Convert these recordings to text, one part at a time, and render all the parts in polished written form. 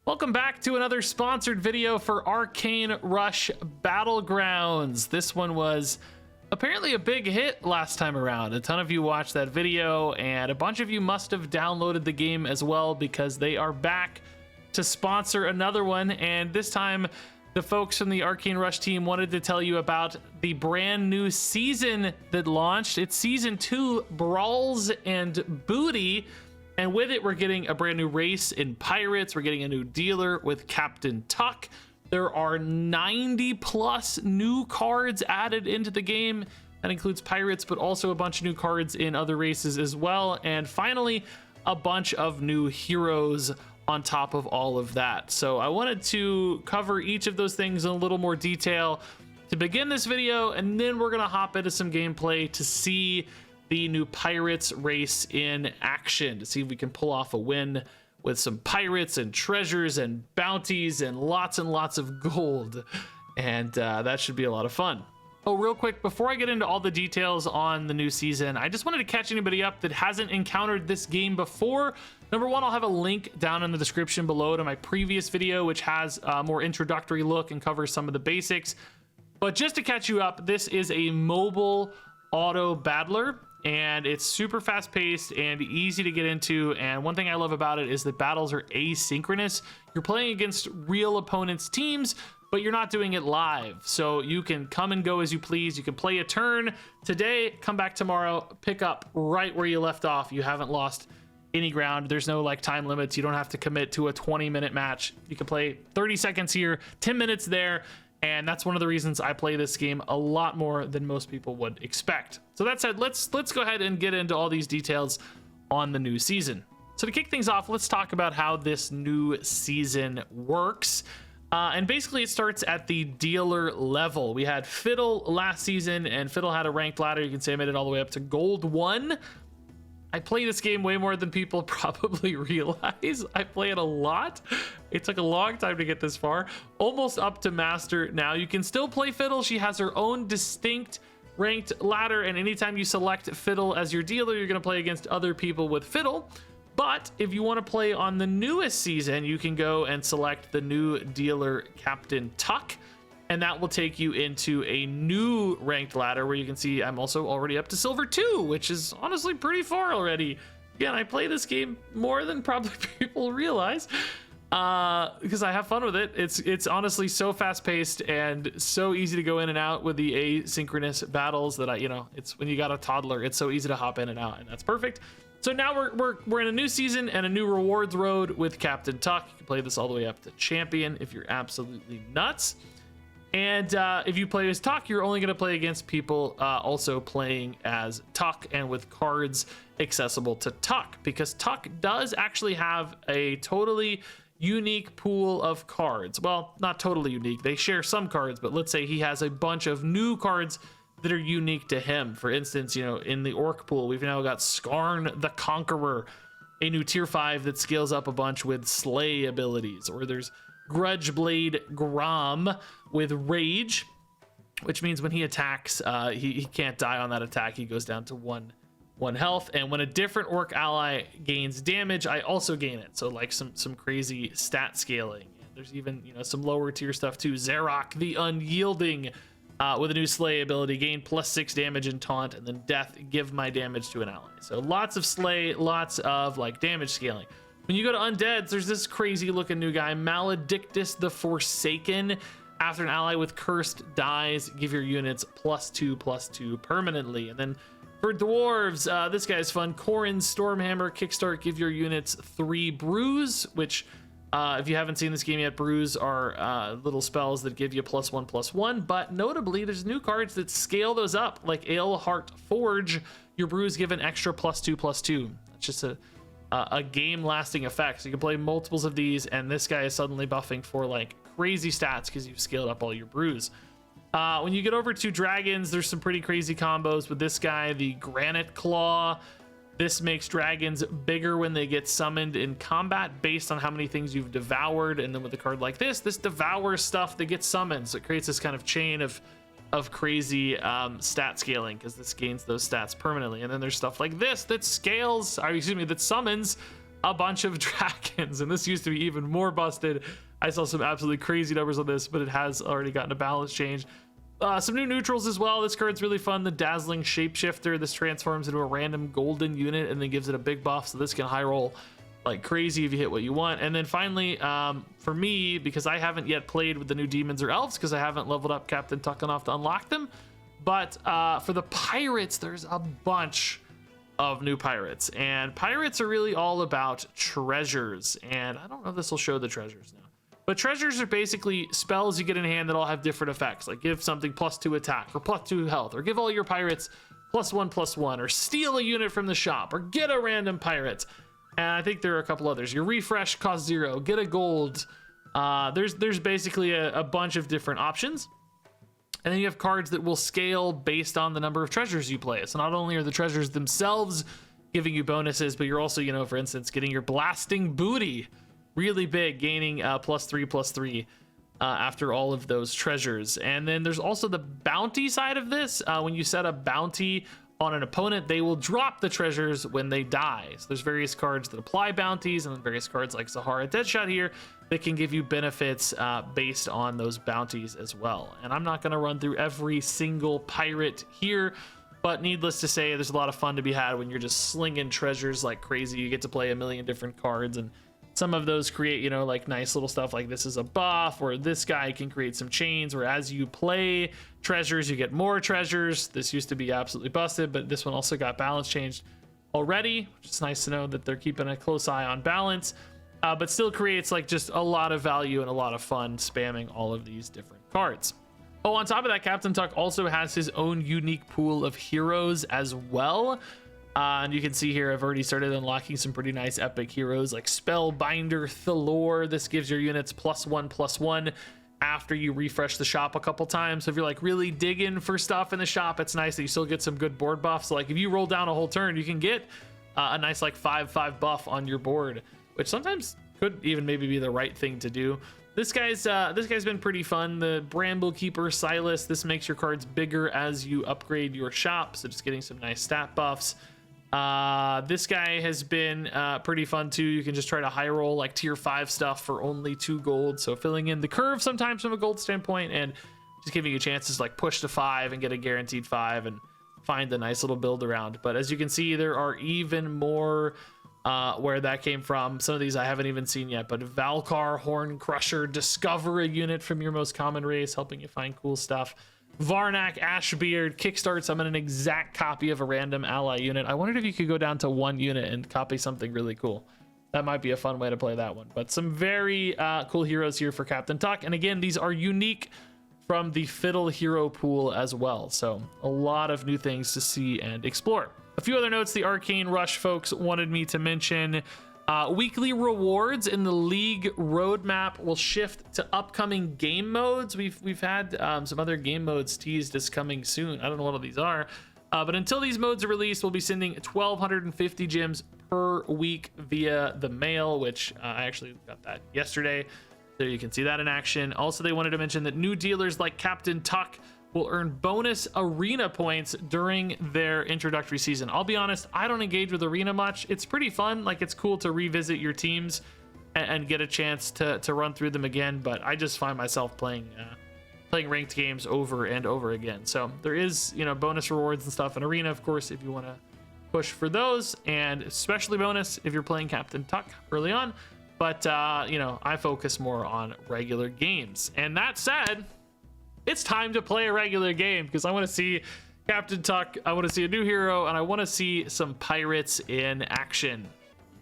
Welcome back to another sponsored video for Arcane Rush Battlegrounds. This one was apparently a big hit last time around. A ton of you watched that video, and a bunch of you must have downloaded the game as well because they are back to sponsor another one. And this time, the folks from the Arcane Rush team wanted to tell you about the brand new season that launched. It's Season 2, Brawls and Booty. And with it, we're getting a brand new race in Pirates. We're getting a new dealer with Captain Tuck. There are 90 plus new cards added into the game. That includes Pirates, but also a bunch of new cards in other races as well. And finally, a bunch of new heroes on top of all of that. So I wanted to cover each of those things in a little more detail to begin this video, and then we're gonna hop into some gameplay to see the new Pirates race in action, to see if we can pull off a win with some pirates and treasures and bounties and lots of gold. And that should be a lot of fun. Oh, real quick, before I get into all the details on the new season, I just wanted to catch anybody up that hasn't encountered this game before. Number one, I'll have a link down in the description below to my previous video, which has a more introductory look and covers some of the basics. But just to catch you up, this is a mobile auto battler, and it's super fast paced and easy to get into. And one thing I love about it is that battles are asynchronous. You're playing against real opponents' teams, but you're not doing it live. So you can come and go as you please. You can play a turn today, come back tomorrow, pick up right where you left off. You haven't lost any ground. There's no like time limits. You don't have to commit to a 20-minute match. You can play 30 seconds here, 10 minutes there. And that's one of the reasons I play this game a lot more than most people would expect. So that said, let's go ahead and get into all these details on the new season. So to kick things off, let's talk about how this new season works. And basically it starts at the dealer level. We had Fiddle last season, and Fiddle had a ranked ladder. You can say I made it all the way up to Gold 1. I play this game way more than people probably realize. I play it a lot. It took a long time to get this far. Almost up to Master now. You can still play Fiddle. She has her own distinct ranked ladder, and anytime you select Fiddle as your dealer, you're going to play against other people with Fiddle. But if you want to play on the newest season, you can go and select the new dealer, Captain Tuck. And that will take you into a new ranked ladder where you can see I'm also already up to Silver 2, which is honestly pretty far already. Again, I play this game more than probably people realize because I have fun with it. It's honestly so fast paced and so easy to go in and out with the asynchronous battles that it's when you got a toddler, it's so easy to hop in and out, and that's perfect. So now we're in a new season and a new rewards road with Captain Tuck. You can play this all the way up to champion if you're absolutely nuts. And if you play as Tuck, you're only going to play against people also playing as Tuck and with cards accessible to Tuck, because Tuck does actually have a totally unique pool of cards. Well, not totally unique. They share some cards, but let's say he has a bunch of new cards that are unique to him. For instance, in the Orc pool, we've now got Skarn the Conqueror, a new tier 5 that scales up a bunch with Slay abilities, or there's Grudgeblade Grom with Rage, which means when he attacks, he can't die on that attack. He goes down to one health, and when a different Orc ally gains damage, I also gain it. So like some crazy stat scaling. There's even some lower tier stuff too. Zarok the Unyielding with a new Slay ability, gain +6 damage and taunt, and then death, give my damage to an ally. So lots of Slay, lots of like damage scaling. When you go to Undeads, there's this crazy looking new guy, Maledictus the Forsaken. After an ally with Cursed dies, give your units +2/+2 permanently. And then for Dwarves, this guy's fun. Corrin Stormhammer, kickstart, give your units 3 Brews, which if you haven't seen this game yet, Brews are little spells that give you +1/+1. But notably, there's new cards that scale those up, like Aleheart Forge. Your Brews give an extra +2/+2. It's just a game lasting effect, so you can play multiples of these, and this guy is suddenly buffing for like crazy stats because you've scaled up all your Brews. When you get over to dragons, there's some pretty crazy combos with this guy, the Granite Claw. This makes dragons bigger when they get summoned in combat based on how many things you've devoured, and then with a card like this devours stuff that gets summoned, so it creates this kind of chain of crazy stat scaling, because this gains those stats permanently. And then there's stuff like this that scales, or excuse me, that summons a bunch of dragons, and this used to be even more busted. I saw some absolutely crazy numbers on this, but it has already gotten a balance change. Some new neutrals as well. This card's really fun. The Dazzling Shapeshifter. This transforms into a random golden unit and then gives it a big buff, so this can high roll like crazy if you hit what you want. And then finally, for me, because I haven't yet played with the new demons or elves because I haven't leveled up Captain Tuck enough to unlock them, but for the pirates, there's a bunch of new pirates, and pirates are really all about treasures. And I don't know if this will show the treasures now, but treasures are basically spells you get in hand that all have different effects, like give something +2 attack or +2 health, or give all your pirates +1/+1, or steal a unit from the shop, or get a random pirate. And I think there are a couple others. Your refresh costs 0, get a gold. There's basically a bunch of different options. And then you have cards that will scale based on the number of treasures you play. So not only are the treasures themselves giving you bonuses, but you're also, you know, for instance, getting your blasting booty really big, gaining +3/+3 after all of those treasures. And then there's also the bounty side of this. When you set a bounty on an opponent, they will drop the treasures when they die. So there's various cards that apply bounties, and then various cards like Sahara Deadshot here that can give you benefits based on those bounties as well. And I'm not going to run through every single pirate here, but needless to say, there's a lot of fun to be had when you're just slinging treasures like crazy. You get to play a million different cards, and some of those create, you know, like nice little stuff like this is a buff, or this guy can create some chains where as you play treasures, you get more treasures. This used to be absolutely busted, but this one also got balance changed already, which is nice to know that they're keeping a close eye on balance, but still creates like just a lot of value and a lot of fun spamming all of these different cards. Oh, on top of that, Captain Tuck also has his own unique pool of heroes as well. And you can see here, I've already started unlocking some pretty nice epic heroes like Spellbinder Thalor. This gives your units +1/+1 after you refresh the shop a couple times. So if you're like really digging for stuff in the shop, it's nice that you still get some good board buffs. So like if you roll down a whole turn, you can get a nice like 5/5 buff on your board, which sometimes could even maybe be the right thing to do. This guy's been pretty fun. The Bramble Keeper Silas. This makes your cards bigger as you upgrade your shop. So just getting some nice stat buffs. This guy has been pretty fun too. You can just try to high roll like tier 5 stuff for only 2 gold, so filling in the curve sometimes from a gold standpoint and just giving you chances to like push to 5 and get a guaranteed 5 and find a nice little build around. But as you can see, there are even more where that came from. Some of these I haven't even seen yet, but Valkar Horn Crusher, discover a unit from your most common race, helping you find cool stuff. Varnak Ashbeard, kickstart summon an exact copy of a random ally unit. I wondered if you could go down to 1 unit and copy something really cool. That might be a fun way to play that one. But some very cool heroes here for Captain Tuck. And again, these are unique from the Fiddle hero pool as well. So a lot of new things to see and explore. A few other notes the Arcane Rush folks wanted me to mention. Weekly rewards in the league roadmap will shift to upcoming game modes. We've had some other game modes teased as coming soon. I don't know what all these are, but until these modes are released, we'll be sending 1,250 gems per week via the mail, which I actually got that yesterday, so you can see that in action. Also, they wanted to mention that new dealers like Captain Tuck will earn bonus arena points during their introductory season. I'll be honest, I don't engage with arena much. It's pretty fun. Like, it's cool to revisit your teams and get a chance to run through them again, but I just find myself playing ranked games over and over again. So there is, you know, bonus rewards and stuff in arena, of course, if you want to push for those, and especially bonus if you're playing Captain Tuck early on. But you know, I focus more on regular games. And that said, it's time to play a regular game because I want to see Captain Tuck, I want to see a new hero, and I want to see some pirates in action.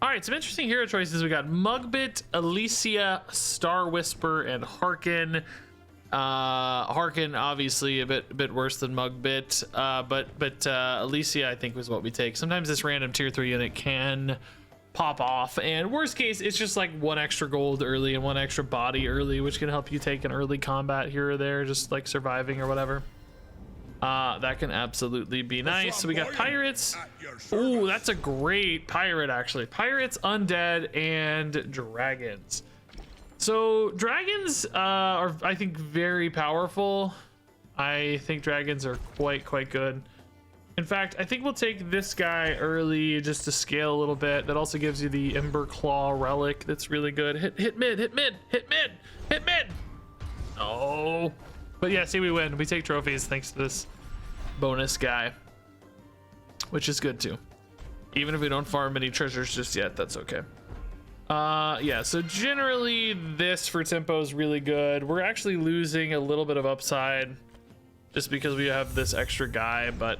All right, some interesting hero choices. We got Mugbit, Alicia, Star Whisper, and Harkin. Harkin obviously a bit worse than Mugbit, but Alicia I think was what we take. Sometimes this random tier 3 unit can pop off, and worst case it's just like 1 extra gold early and 1 extra body early, which can help you take an early combat here or there, just like surviving or whatever. That can absolutely be nice. So we got pirates. Oh, that's a great pirate actually. Pirates, undead, and dragons. So dragons are, I think, very powerful. I think dragons are quite good. In fact, I think we'll take this guy early just to scale a little bit. That also gives you the Ember Claw relic. That's really good. Hit mid, hit mid, hit mid, hit mid. Oh, but yeah, see, we win. We take trophies thanks to this bonus guy, which is good too. Even if we don't farm any treasures just yet, that's okay. Yeah, so generally this for tempo is really good. We're actually losing a little bit of upside just because we have this extra guy, but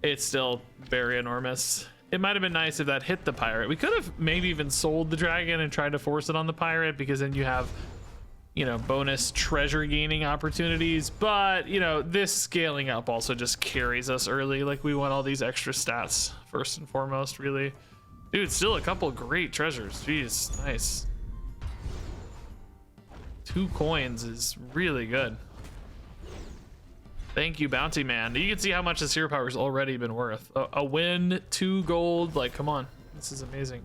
it's still very enormous. It might have been nice if that hit the pirate. We could have maybe even sold the dragon and tried to force it on the pirate, because then you have, you know, bonus treasure gaining opportunities. But, you know, this scaling up also just carries us early. Like, we want all these extra stats first and foremost, really. Dude, still a couple great treasures. Jeez, nice. 2 coins is really good. Thank you, Bounty Man. You can see how much this hero power's already been worth. A win, 2 gold. Like, come on. This is amazing.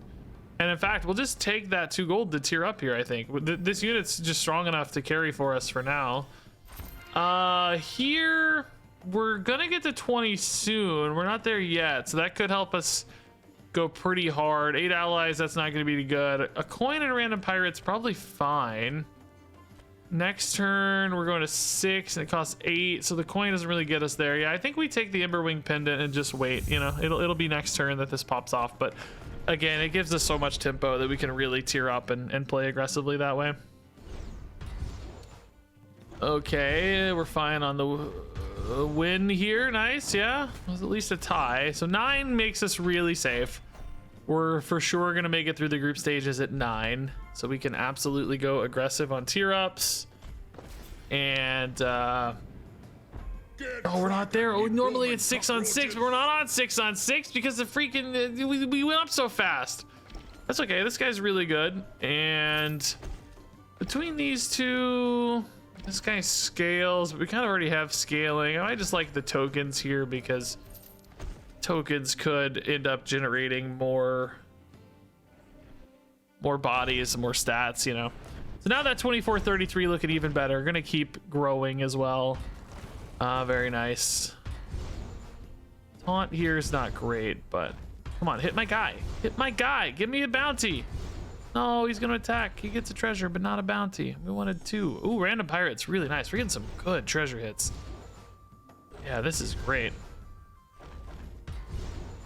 And in fact, we'll just take that 2 gold to tier up here, I think. This unit's just strong enough to carry for us for now. Here, we're gonna get to 20 soon. We're not there yet, so that could help us go pretty hard. 8 allies, that's not gonna be good. A coin and a random pirate's probably fine. Next turn, we're going to 6, and it costs 8, so the coin doesn't really get us there. Yeah, I think we take the Emberwing pendant and just wait. You know, it'll be next turn that this pops off, but again, it gives us so much tempo that we can really tier up and play aggressively that way. Okay, we're fine on the win here. Nice, yeah. It was at least a tie. So 9 makes us really safe. We're for sure going to make it through the group stages at 9. So we can absolutely go aggressive on tier ups. And, oh, we're not there. Oh, normally it's 6 on 6, but we're not on 6 on 6 because the freaking, we went up so fast. That's okay. This guy's really good. And between these two, this guy scales, but we kind of already have scaling. I just like the tokens here because tokens could end up generating more bodies, more stats, you know. So now that 24-33 looking even better. We're gonna keep growing as well. Very nice. Taunt here is not great, but come on, hit my guy. Hit my guy. Give me a bounty. No, he's gonna attack. He gets a treasure, but not a bounty. We wanted 2. Ooh, random pirates, really nice. We're getting some good treasure hits. Yeah, this is great.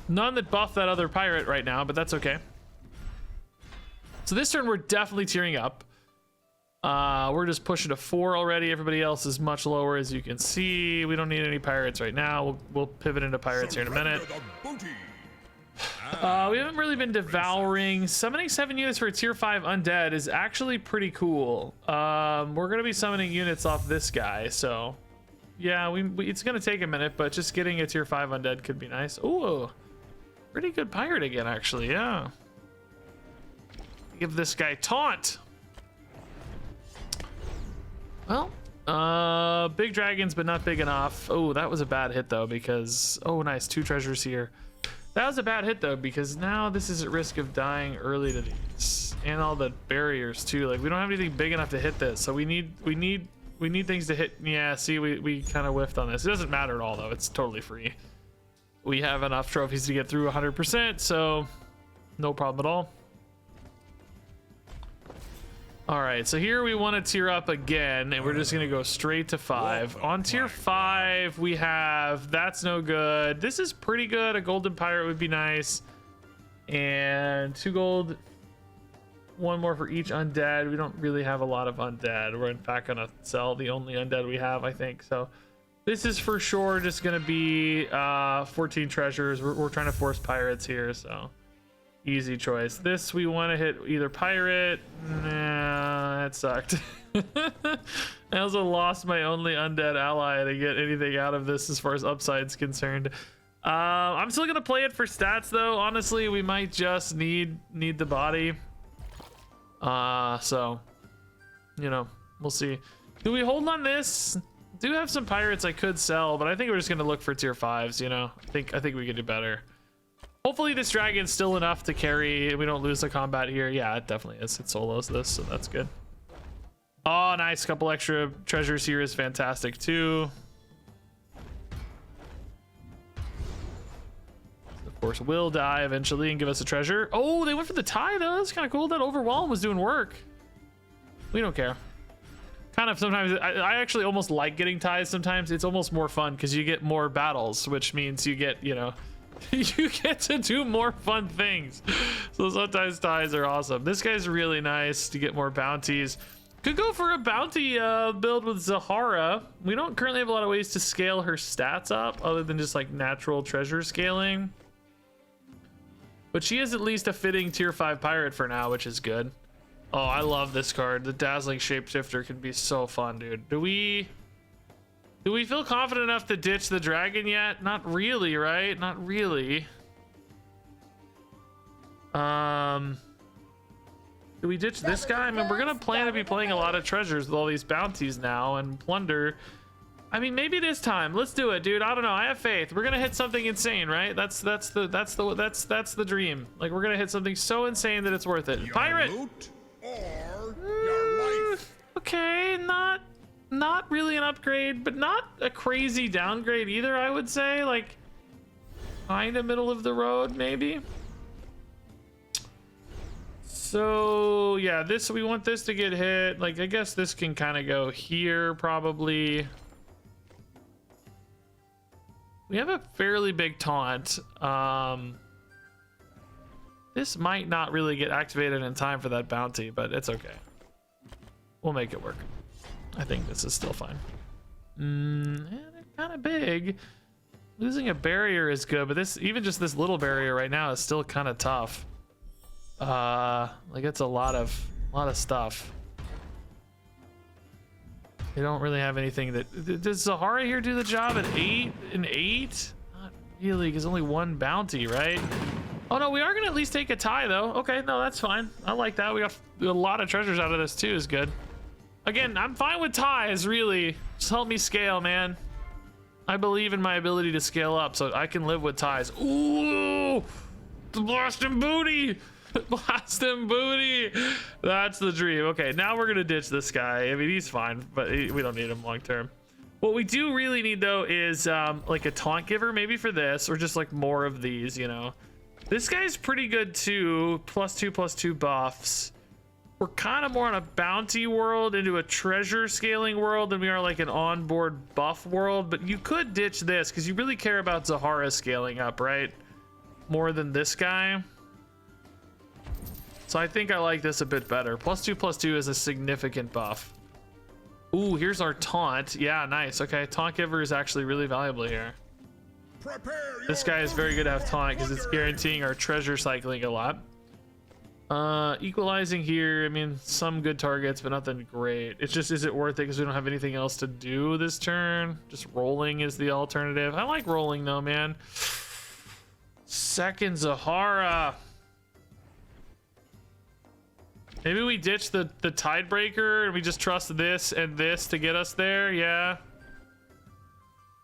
None that buff that other pirate right now, but that's okay. So this turn we're definitely tearing up. We're just pushing to 4 already. Everybody else is much lower, as you can see. We don't need any pirates right now. We'll pivot into pirates here in a minute. We haven't really been devouring. Summoning 7 units for a tier 5 undead is actually pretty cool. We're gonna be summoning units off this guy, so yeah, it's gonna take a minute, but just getting a tier 5 undead could be nice. Ooh, pretty good pirate again, actually. Yeah. Give this guy taunt. Well, big dragons, but not big enough. Oh, that was a bad hit though, because, oh nice, 2 treasures here. That was a bad hit though, because now this is at risk of dying early to these, and all the barriers too. Like, we don't have anything big enough to hit this, so we need things to hit. Yeah, see, we kind of whiffed on this. It doesn't matter at all though. It's totally free. We have enough trophies to get through 100%, so no problem at all. All right, so here we want to tier up again, and we're just gonna go straight to 5. On tier 5, we have that's no good. This is pretty good. A golden pirate would be nice, and 2 gold, 1 more for each undead. We don't really have a lot of undead. We're in fact gonna sell the only undead we have, I think. So this is for sure just gonna be 14 treasures. We're trying to force pirates here, so. Easy choice. This we want to hit either pirate. Nah, that sucked. I also lost my only undead ally to get anything out of this as far as upside's concerned. I'm still gonna play it for stats though. Honestly, we might just need the body. So, you know, we'll see. Do we hold on this? Do have some pirates I could sell, but I think we're just gonna look for tier 5s. You know, I think we could do better. Hopefully this dragon's still enough to carry. We don't lose the combat here. Yeah, it definitely is. It solos this, so that's good. Oh, nice. Couple extra treasures here is fantastic too. course, will die eventually and give us a treasure. Oh, they went for the tie, though. That's kind of cool. That Overwhelm was doing work. We don't care. Kind of sometimes, I actually almost like getting ties sometimes. It's almost more fun because you get more battles, which means you get, you know, you get to do more fun things. So sometimes ties are awesome. This guy's really nice to get more bounties. Could go for a bounty build with Zahara. We don't currently have a lot of ways to scale her stats up other than just like natural treasure scaling. But she is at least a fitting tier 5 pirate for now, which is good. Oh, I love this card. The Dazzling Shapeshifter can be so fun, dude. Do we feel confident enough to ditch the dragon yet? Not really, right? Not really. Do we ditch this guy? I mean, we're gonna plan to be playing a lot of treasures with all these bounties now and plunder. I mean, maybe it is time. Let's do it, dude. I don't know. I have faith. We're gonna hit something insane, right? That's the dream. Like, we're gonna hit something so insane that it's worth it. Pirate. Or your life. Okay, not really an upgrade, but not a crazy downgrade either, I would say. Like, kind of middle of the road, maybe. So yeah, this, we want this to get hit. Like, I guess this can kind of go here probably. We have a fairly big taunt. This might not really get activated in time for that bounty, but it's okay. We'll make it work. I think this is still fine. They're kind of big. Losing a barrier is good, but this, even just this little barrier right now is still kind of tough. Like, it's a lot of stuff. They don't really have anything that, does Zahara here do the job at 8 and 8? Not really, because only one bounty, right? Oh no, we are gonna at least take a tie though. Okay, no, that's fine. I like that. We got a lot of treasures out of this too, is good. Again, I'm fine with ties, really. Just help me scale, man. I believe in my ability to scale up, so I can live with ties. Ooh, the blasting booty. Blasting booty. That's the dream. Okay, now we're gonna ditch this guy. I mean, he's fine, but we don't need him long term. What we do really need though is like a taunt giver, maybe for this, or just like more of these, you know. This guy's pretty good too. +2/+2 buffs. We're kind of more on a bounty world into a treasure scaling world than we are like an onboard buff world, but you could ditch this because you really care about Zahara scaling up, right? More than this guy. So I think I like this a bit better. +2/+2 is a significant buff. Ooh, here's our taunt. Yeah, nice. Okay, taunt giver is actually really valuable here. This guy is very good to have taunt because it's guaranteeing our treasure cycling a lot. Equalizing here, I mean, some good targets, but nothing great. It's just, is it worth it because we don't have anything else to do this turn? Just rolling is the alternative. I like rolling though, man. Second Zahara. Maybe we ditch the Tidebreaker and we just trust this and this to get us there. Yeah.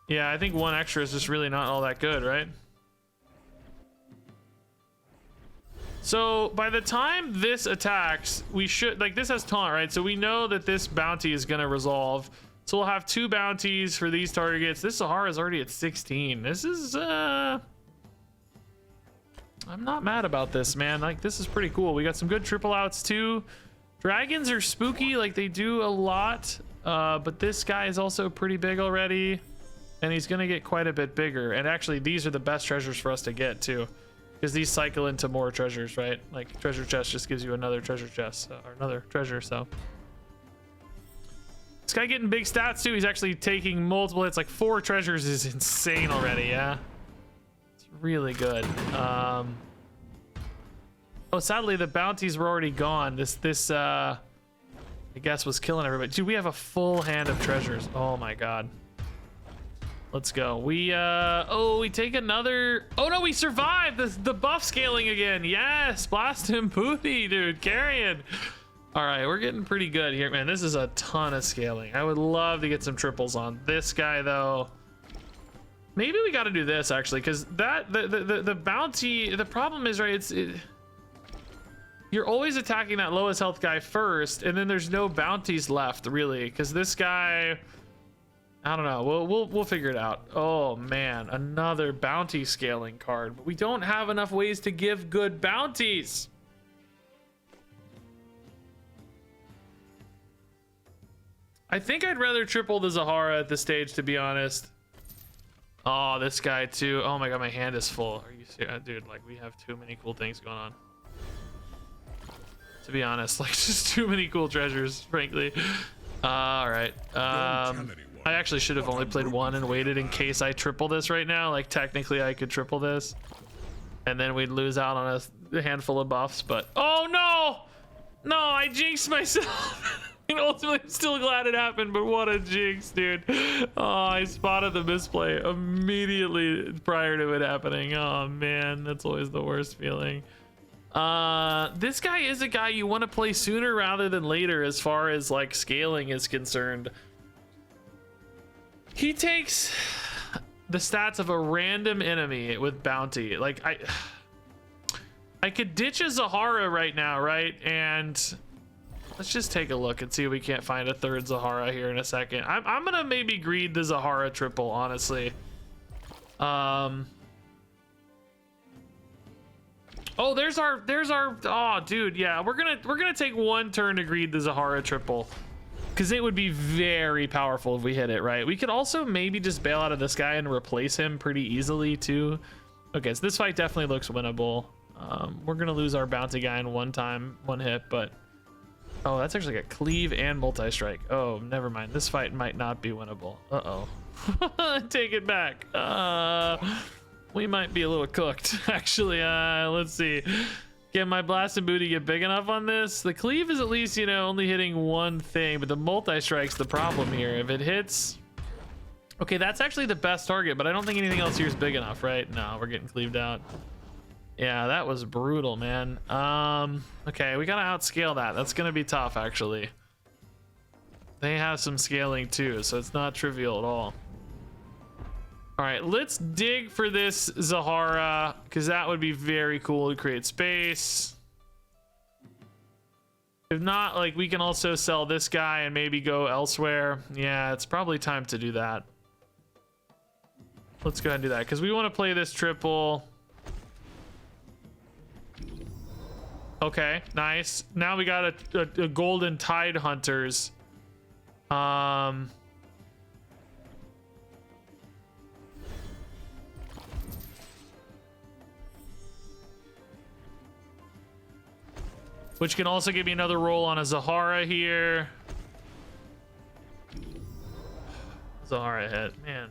Yeah, I think one extra is just really not all that good, right? So by the time this attacks, we should, like, this has taunt, right? So we know that this bounty is gonna resolve. So we'll have 2 bounties for these targets. This Sahara is already at 16. This is, I'm not mad about this, man. Like, this is pretty cool. We got some good triple outs too. Dragons are spooky, like they do a lot. But this guy is also pretty big already. And he's gonna get quite a bit bigger. And actually, these are the best treasures for us to get too. Because these cycle into more treasures, right? Like, treasure chest just gives you another treasure chest, or another treasure, so. This guy getting big stats too. He's actually taking multiple hits, like 4 treasures is insane already, yeah? It's really good. Oh, sadly, the bounties were already gone. This I guess was killing everybody. Dude, we have a full hand of treasures. Oh my God. Let's go. We take another. Oh no, we survived the buff scaling again. Yes, blast him booty, dude, carrying. All right, we're getting pretty good here, man. This is a ton of scaling. I would love to get some triples on this guy though. Maybe we got to do this actually, because the bounty. The problem is, right? You're always attacking that lowest health guy first, and then there's no bounties left really, because this guy. I don't know. We'll figure it out. Oh man, another bounty scaling card. But we don't have enough ways to give good bounties. I think I'd rather triple the Zahara at this stage, to be honest. Oh, this guy too. Oh my god, my hand is full. Are you serious? Dude, like we have too many cool things going on. To be honest, like just too many cool treasures, frankly. All right. I actually should have only played one and waited in case I triple this right now. Like technically I could triple this and then we'd lose out on a handful of buffs, but oh no! No, I jinxed myself. And ultimately I'm still glad it happened, but what a jinx, dude. Oh, I spotted the misplay immediately prior to it happening. Oh man, that's always the worst feeling. This guy is a guy you want to play sooner rather than later as far as like scaling is concerned. He takes the stats of a random enemy with bounty. Like I could ditch a Zahara right now, right? And let's just take a look and see if we can't find a third Zahara here in a second. I'm gonna maybe greed the Zahara triple, honestly. Oh, there's our oh dude, yeah, we're gonna take one turn to greed the Zahara triple. Because it would be very powerful if we hit it, right? We could also maybe just bail out of this guy and replace him pretty easily too. Okay, so this fight definitely looks winnable. We're gonna lose our bounty guy in one hit, but oh, that's actually got cleave and multi-strike. Oh, never mind. This fight might not be winnable. Uh-oh. Take it back. We might be a little cooked, actually. Let's see. Can my blasted booty get big enough on this? The cleave is at least, you know, only hitting one thing, but the multi-strike's the problem here. If it hits... Okay, that's actually the best target, but I don't think anything else here is big enough, right? No, we're getting cleaved out. Yeah, that was brutal, man. Okay, we gotta outscale that. That's gonna be tough, actually. They have some scaling too, so it's not trivial at all. All right, let's dig for this Zahara, because that would be very cool to create space. If not, like, we can also sell this guy and maybe go elsewhere. Yeah, it's probably time to do that. Let's go ahead and do that, because we want to play this triple. Okay, nice. Now we got a golden tide hunters. Which can also give me another roll on a Zahara here. Zahara hit, man.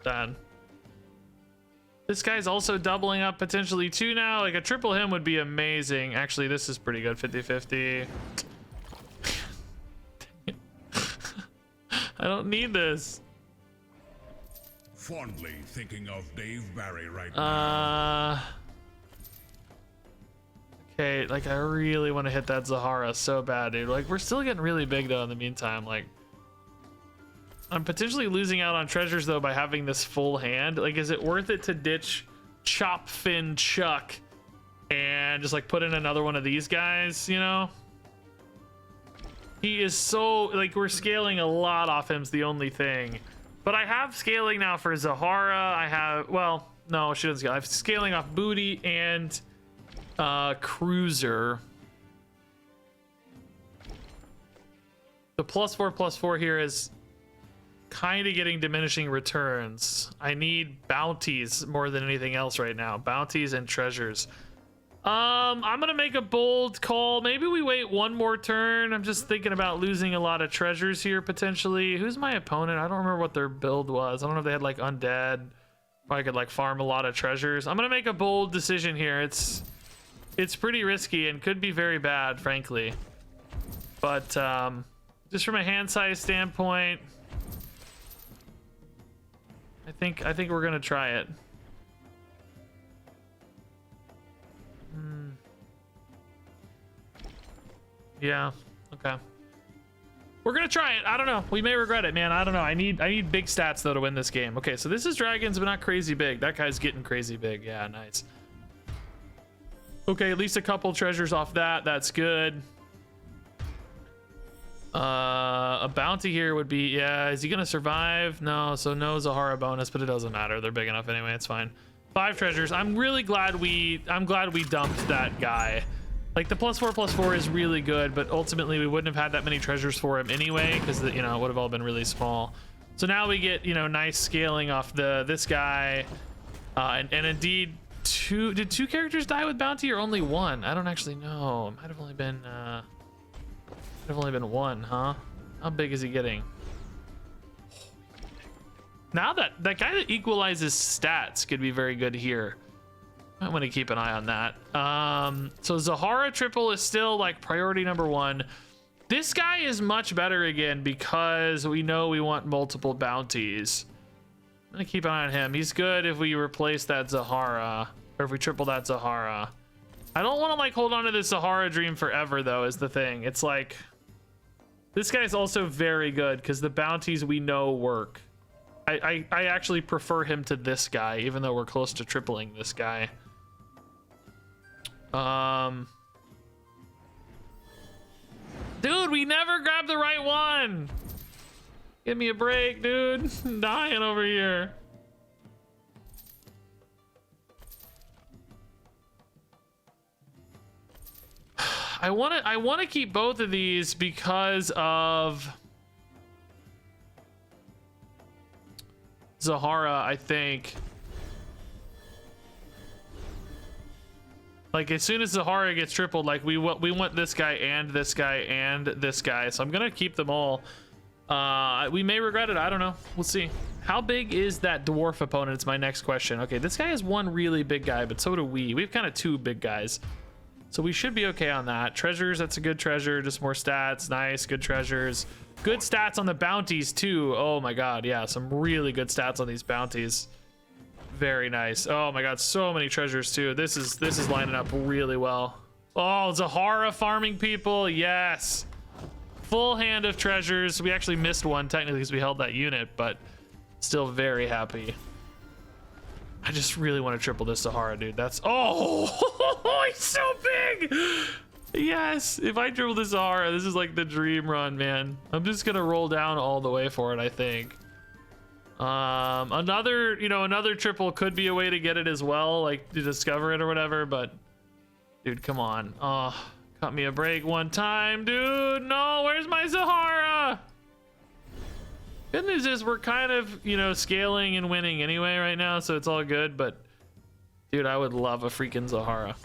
Bad. This guy's also doubling up potentially too now. Like a triple him would be amazing. Actually, this is pretty good, 50-50. I don't need this. Fondly thinking of Dave Barry right now. Okay, like I really want to hit that Zahara so bad, dude. Like we're still getting really big though in the meantime. Like I'm potentially losing out on treasures though by having this full hand. Like is it worth it to ditch Chop Fin Chuck and just like put in another one of these guys, you know? He is so, like we're scaling a lot off him's the only thing. But I have scaling now for Zahara. I have, well, no, shouldn't scale. I'm scaling off Booty and Cruiser. The +4/+4 here is kind of getting diminishing returns. I need bounties more than anything else right now. Bounties and treasures. I'm gonna make a bold call. Maybe we wait one more turn. I'm just thinking about losing a lot of treasures here potentially. Who's my opponent? I don't remember what their build was. I don't know if they had like undead, or I could like farm a lot of treasures. I'm gonna make a bold decision here. It's pretty risky and could be very bad, frankly. But just from a hand size standpoint, I think we're gonna try it. Yeah, okay. We're gonna try it. I don't know. We may regret it, man. I don't know. I need big stats though to win this game. Okay, so this is dragons, but not crazy big. That guy's getting crazy big. Yeah, nice. Okay, at least a couple treasures off that. That's good. A bounty here would be, yeah, is he gonna survive? No, so no Zahara bonus, but it doesn't matter. They're big enough anyway, it's fine. 5 treasures. I'm glad we dumped that guy. Like the +4/+4 is really good, but ultimately we wouldn't have had that many treasures for him anyway, because you know, it would have all been really small. So now we get, you know, nice scaling off this guy. And indeed, did 2 characters die with bounty or only 1? I don't actually know. It might have only been 1, huh? How big is he getting? Now that guy that equalizes stats could be very good here. I want to keep an eye on that. So Zahara triple is still like priority number 1. This guy is much better again because we know we want multiple bounties. I'm gonna keep an eye on him. He's good if we replace that Zahara, or if we triple that Zahara. I don't want to like hold on to this Zahara dream forever though, is the thing. It's like, this guy's also very good because the bounties we know work. I actually prefer him to this guy, even though we're close to tripling this guy. Dude, we never grabbed the right one. Give me a break, dude. I'm dying over here. I want to keep both of these because of Zahara, I think. Like as soon as Zahara gets tripled, like we want this guy and this guy and this guy. So I'm gonna keep them all. We may regret it. I don't know. We'll see. How big is that dwarf opponent? It's my next question. Okay, this guy has 1 really big guy, but so do we. We have kind of 2 big guys. So we should be okay on that. Treasures, that's a good treasure. Just more stats. Nice, good treasures. Good stats on the bounties too. Oh my god, yeah, some really good stats on these bounties. Very nice. Oh my god, so many treasures too. This is lining up really well. Oh, Zahara farming people, yes. Full hand of treasures. We actually missed one technically because we held that unit, but still very happy. I just really want to triple this Zahara, dude. That's, oh, he's so big. Yes, if I triple this Zahara, this is like the dream run, man. I'm just gonna roll down all the way for it, I think. Another triple could be a way to get it as well, like to discover it or whatever, but dude, come on. Oh, cut me a break one time, dude. No, where's my Zahara? Good news is we're kind of, you know, scaling and winning anyway right now, so it's all good, but dude, I would love a freaking Zahara.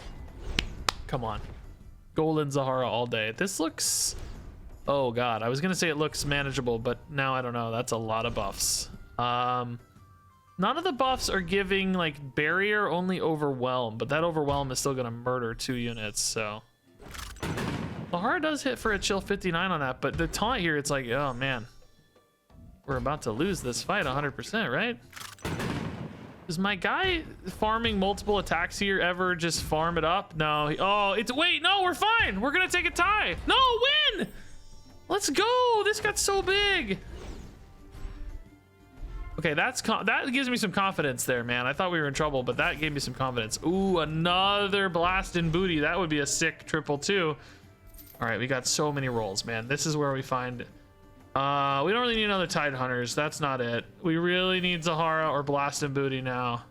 Come on. Golden Zahara all day. This looks, oh god, I was gonna say it looks manageable, but now I don't know. That's a lot of buffs. None of the buffs are giving like barrier, only overwhelm, but that overwhelm is still gonna murder 2 units, so Zahara does hit for a chill 59 on that, but the taunt here, it's like, oh man, we're about to lose this fight 100%, right? Does my guy farming multiple attacks here ever just farm it up? No. Wait, no, we're fine. We're gonna take a tie. No, win! Let's go. This got so big. Okay, that gives me some confidence there, man. I thought we were in trouble, but that gave me some confidence. Ooh, another blast and booty. That would be a sick triple too. All right, we got so many rolls, man. This is where we find. We don't really need another Tide Hunters. That's not it. We really need Zahara or Blast and Booty now.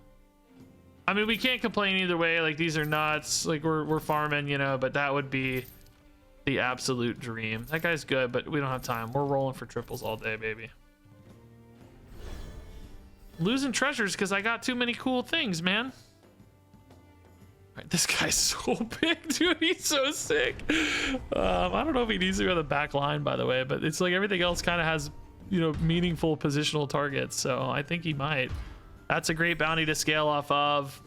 I mean, we can't complain either way. Like, these are nuts. Like, we're farming, you know, but that would be the absolute dream. That guy's good, but we don't have time. We're rolling for triples all day, baby. Losing treasures because I got too many cool things, man. Right, this guy's so big, dude. He's so sick. I don't know if he needs to go to the back line, by the way, but it's like everything else kind of has, you know, meaningful positional targets. So I think he might. That's a great bounty to scale off of.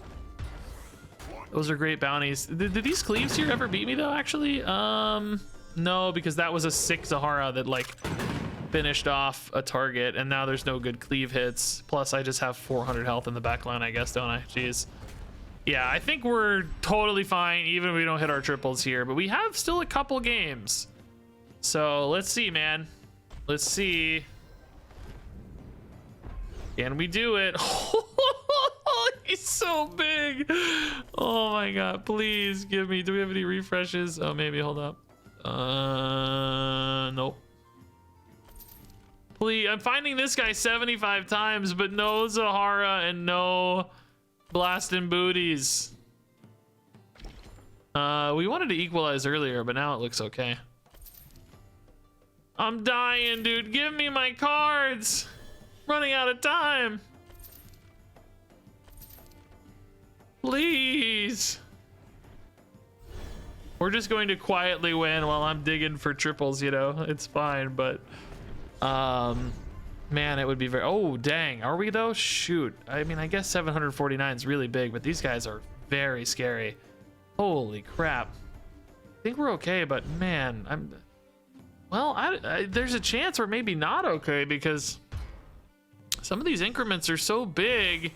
Those are great bounties. Did these cleaves here ever beat me though, actually? No, because that was a 6 Zahara that like finished off a target, and now there's no good cleave hits. Plus I just have 400 health in the back line, I guess, don't I? Jeez. Yeah, I think we're totally fine even if we don't hit our triples here, but we have still a couple games. So let's see, man. Let's see. Can we do it? He's so big. Oh my god, please give me, do we have any refreshes? Oh, maybe, hold up. Nope. Please, I'm finding this guy 75 times, but no Zahara and no blasting booties. We wanted to equalize earlier, but now it looks okay. I'm dying, dude. Give me my cards. Running out of time. Please. We're just going to quietly win while I'm digging for triples, you know. It's fine, but man, it would be very... Oh, dang. Are we though? Shoot. I mean, I guess 749 is really big, but these guys are very scary. Holy crap. I think we're okay, but man, well, there's a chance we're maybe not okay because some of these increments are so big.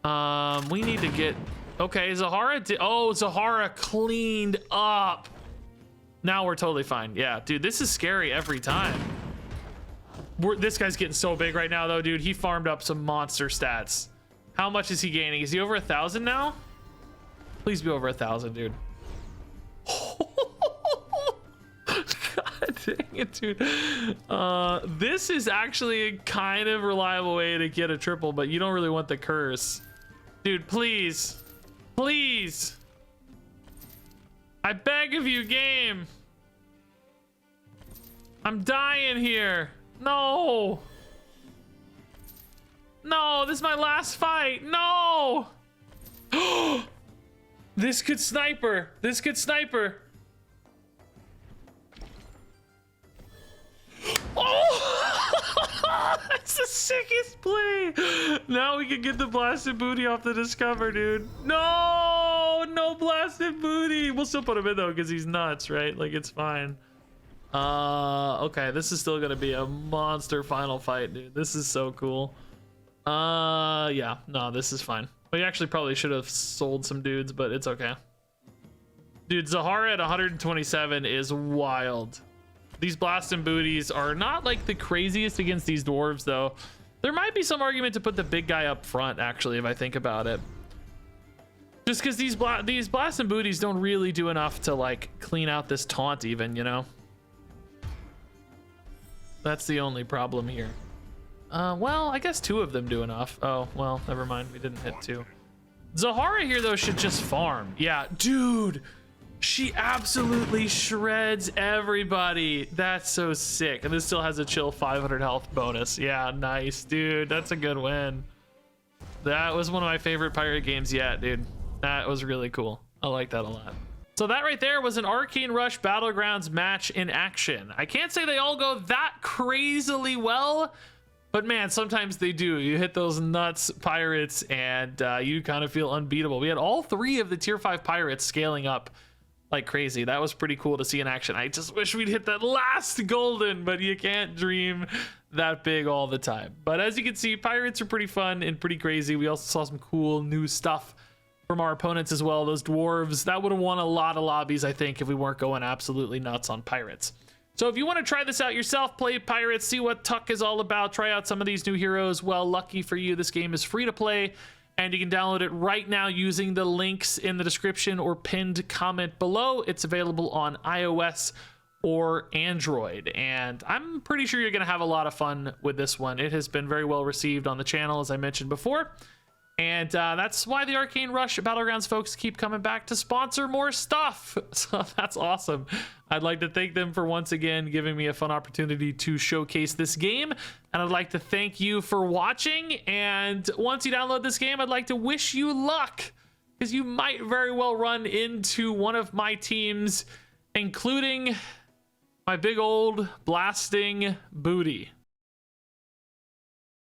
We need to get... Okay, Zahara oh, Zahara cleaned up. Now we're totally fine. Yeah, dude, this is scary every time. This guy's getting so big right now, though, dude. He farmed up some monster stats. How much is he gaining? Is he over 1,000 now? Please be over 1,000, dude. God dang it, dude. This is actually a kind of reliable way to get a triple, but you don't really want the curse. Dude, please. Please. I beg of you, game. I'm dying here. No. No, this is my last fight. No. This could sniper. This could sniper. Oh! That's the sickest play. Now we can get the blasted booty off the discover, dude. No, no blasted booty. We'll still put him in though because he's nuts, right? Like it's fine. Okay, this is still gonna be a monster final fight, dude. This is so cool. Yeah, no, this is fine. We actually probably should have sold some dudes, but it's okay. Dude, Zahara at 127 is wild. These blasting booties are not like the craziest against these dwarves, though. There might be some argument to put the big guy up front, actually, if I think about it. Just because these blasting booties don't really do enough to like clean out this taunt, even, you know. That's the only problem here. Well, I guess 2 of them do enough. Oh, well, never mind. We didn't hit 2. Zahara here, though, should just farm. Yeah, dude. She absolutely shreds everybody. That's so sick. And this still has a chill 500 health bonus. Yeah, nice, dude. That's a good win. That was one of my favorite pirate games yet, dude. That was really cool. I like that a lot. So that right there was an Arcane Rush Battlegrounds match in action. I can't say they all go that crazily well, but man, sometimes they do. You hit those nuts pirates and you kind of feel unbeatable. We had all 3 of the tier 5 pirates scaling up like crazy. That was pretty cool to see in action. I just wish we'd hit that last golden, but you can't dream that big all the time. But as you can see, pirates are pretty fun and pretty crazy. We also saw some cool new stuff from our opponents as well. Those dwarves, that would have won a lot of lobbies, I think, if we weren't going absolutely nuts on pirates. So if you want to try this out yourself, play pirates, see what Tuck is all about, try out some of these new heroes, well, lucky for you, this game is free to play. And you can download it right now using the links in the description or pinned comment below. It's available on iOS or Android. And I'm pretty sure you're going to have a lot of fun with this one. It has been very well received on the channel, as I mentioned before. And that's why the Arcane Rush Battlegrounds folks keep coming back to sponsor more stuff. So that's awesome. I'd like to thank them for once again giving me a fun opportunity to showcase this game. And I'd like to thank you for watching. And once you download this game, I'd like to wish you luck, because you might very well run into one of my teams, including my big old blasting booty.